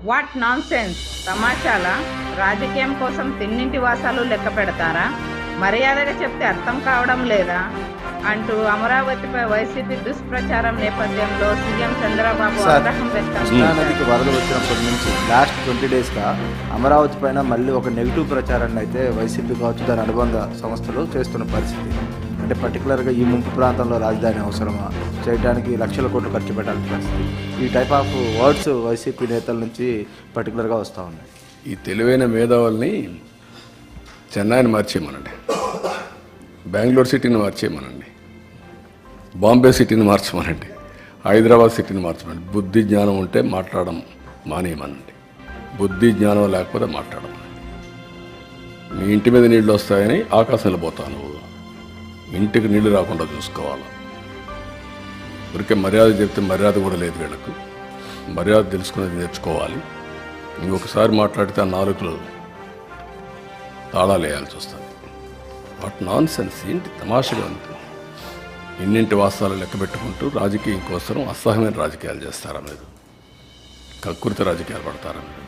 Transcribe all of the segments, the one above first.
What non sense! తమాషాలా? రాజకీయం కోసం తిన్నింటి వాసాలు లెక్క పెడతారా? మర్యాదగా చెప్తే అర్థం కావడం లేదా? అంటూ అమరావతిపై వైసీపీ దుష్ప్రచారం నేపథ్యంలో సీఎం చంద్రబాబు ఆగ్రహం వ్యక్తం కృష్ణానదికి వరద వచ్చినప్పటి నుంచి లాస్ట్ 20 డేస్గా అమరావతి పైన మళ్ళీ ఒక నెగిటివ్ ప్రచారాన్ని అయితే వైసీపీ కావచ్చు దాని అనుబంధ సంస్థలు చేస్తున్న పరిస్థితి. అంటే పర్టికులర్గా ఈ ముంపు ప్రాంతంలో రాజధాని అవసరమా, చేయడానికి లక్షల కోట్లు ఖర్చు పెట్టాల్సిన పరిస్థితి, ఈ టైప్ ఆఫ్ వర్డ్స్ వైసీపీ నేతల నుంచి పర్టికులర్గా వస్తూ ఉన్నాయి. ఈ తెలివైన మేధావుల్ని చెన్నైని మార్చేయమనండి, బెంగళూరు సిటీని మార్చేయమనండి, బాంబే సిటీని మార్చమనండి, హైదరాబాద్ సిటీని మార్చమనండి. బుద్ధి జ్ఞానం ఉంటే మాట్లాడడం మానేయమనండి. బుద్ధి జ్ఞానం లేకపోతే మాట్లాడమనండి. మీ ఇంటి మీద నీళ్ళు వస్తాయని ఆకాశంలో పోతాను, ఇంటికి నీళ్లు రాకుండా చూసుకోవాలి. ఊరికే మర్యాద చెప్తే మర్యాద కూడా లేదు వీళ్ళకు. మర్యాద తెలుసుకునేది నేర్చుకోవాలి. ఇంకొకసారి మాట్లాడితే ఆ నాలుగులో తాళాలు వేయాల్సి వస్తుంది. What non sense! ఏంటి తమాషగా ఉంది? ఇన్నింటి వాస్తవాలు లెక్క పెట్టుకుంటూ రాజకీయం కోసం అసహ్యమైన రాజకీయాలు చేస్తారా మీరు? కకృతి రాజకీయాలు పడతారా మీరు?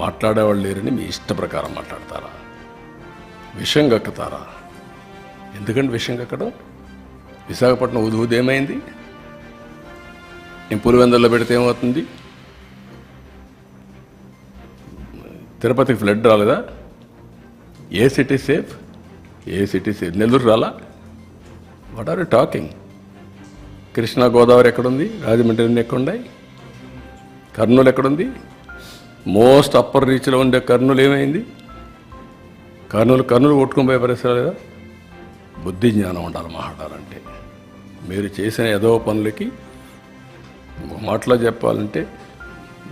మాట్లాడేవాళ్ళు లేరని మీ ఇష్ట ప్రకారం మాట్లాడతారా? విషయం కక్కుతారా? ఎందుకంటే విషయం కక్కడం విశాఖపట్నం ఉదూది ఏమైంది? నేను పులివెందుల్లో పెడితే ఏమవుతుంది? తిరుపతికి ఫ్లడ్ రాలేదా? ఏ సిటీ సేఫ్? ఏ సిటీ సేఫ్? నెల్లూరు రాలా? What are you talking? Krishna Godavari ఎక్కడుంది? రాజమండ్రి ఎక్కడున్నాయి? కర్నూలు ఎక్కడుంది? మోస్ట్ అప్పర్ రీచ్లో ఉండే కర్నూలు ఏమైంది? కర్నూలు కొట్టుకుని పోయే పరిస్థితి లేదా? బుద్ధి జ్ఞానం ఉండాలి మాట్లాడాలంటే. మీరు చేసిన ఏదో పనులకి మాటలో చెప్పాలంటే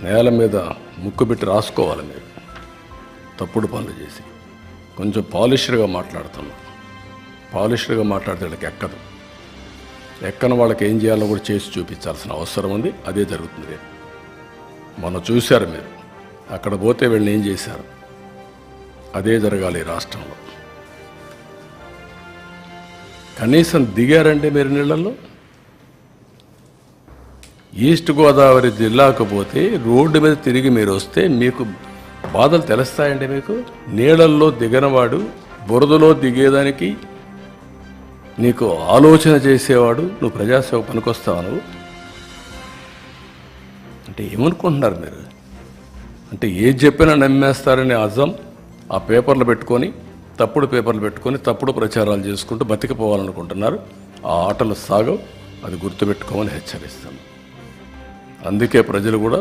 నేల మీద ముక్కు పెట్టి రాసుకోవాలి. మీరు తప్పుడు పనులు చేసి కొంచెం పాలిష్డ్గా మాట్లాడుతున్నాం. పాలిష్డ్గా మాట్లాడితే వాళ్ళకి ఎక్కని వాళ్ళకి ఏం చేయాలో కూడా చేసి చూపించాల్సిన అవసరం ఉంది. అదే జరుగుతుంది. మనం చూశారు మీరు అక్కడ పోతే వీళ్ళని ఏం చేశారు? అదే జరగాలి ఈ రాష్ట్రంలో. కనీసం దిగారంటే మీరు నీళ్ళల్లో. ఈస్ట్ గోదావరి జిల్లాకు పోతే రోడ్డు మీద తిరిగి మీరు వస్తే మీకు బాధలు తెలుస్తాయండి. మీకు నీళ్ళల్లో దిగనవాడు, బురదలో దిగేదానికి నీకు ఆలోచన చేసేవాడు నువ్వు ప్రజాసేవ పనికొస్తావు నువ్వు అంటే ఏమనుకుంటున్నారు మీరు? అంటే ఏది చెప్పినా నమ్మేస్తారని అజం ఆ పేపర్లు పెట్టుకొని, తప్పుడు పేపర్లు పెట్టుకొని తప్పుడు ప్రచారాలు చేసుకుంటూ బతికిపోవాలనుకుంటున్నారు. ఆ ఆటలు సాగవు. అది గుర్తుపెట్టుకోమని హెచ్చరిస్తాను. అందుకే ప్రజలు కూడా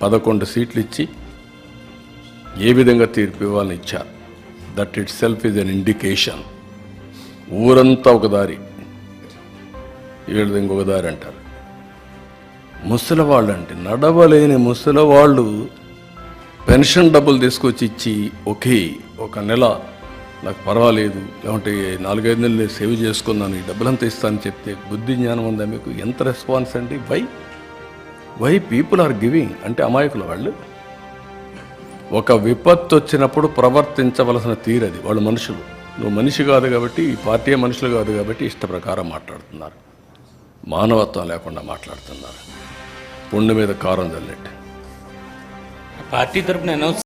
11 సీట్లు ఇచ్చి ఏ విధంగా తీర్పు ఇవ్వాలని ఇచ్చారు. That it self is an indication. ఊరంతా ఒక దారి, వీళ్ళది ఇంకొక దారి అంటారు. ముసలివాళ్ళు అంటే నడవలేని ముసలివాళ్ళు పెన్షన్ డబ్బులు తీసుకొచ్చి ఇచ్చి ఒక నెల నాకు పర్వాలేదు, లేకుంటే 4-5 నెలలు సేవ్ చేసుకున్నాను, ఈ డబ్బులంతా ఇస్తానని చెప్తే బుద్ధి జ్ఞానం ఉందా మీకు? ఎంత రెస్పాన్స్ అండి? వై పీపుల్ ఆర్ గివింగ్ అంటే అమాయకులు వాళ్ళు. ఒక విపత్తు వచ్చినప్పుడు ప్రవర్తించవలసిన తీరది. వాళ్ళు మనుషులు. నువ్వు మనిషి కాదు కాబట్టి, ఈ పార్టీ మనుషులు కాదు కాబట్టి ఇష్ట ప్రకారం మాట్లాడుతున్నారు. మానవత్వం లేకుండా మాట్లాడుతున్నారు. పుండు మీద కారం చల్లెట్టు. పార్టీ తరపున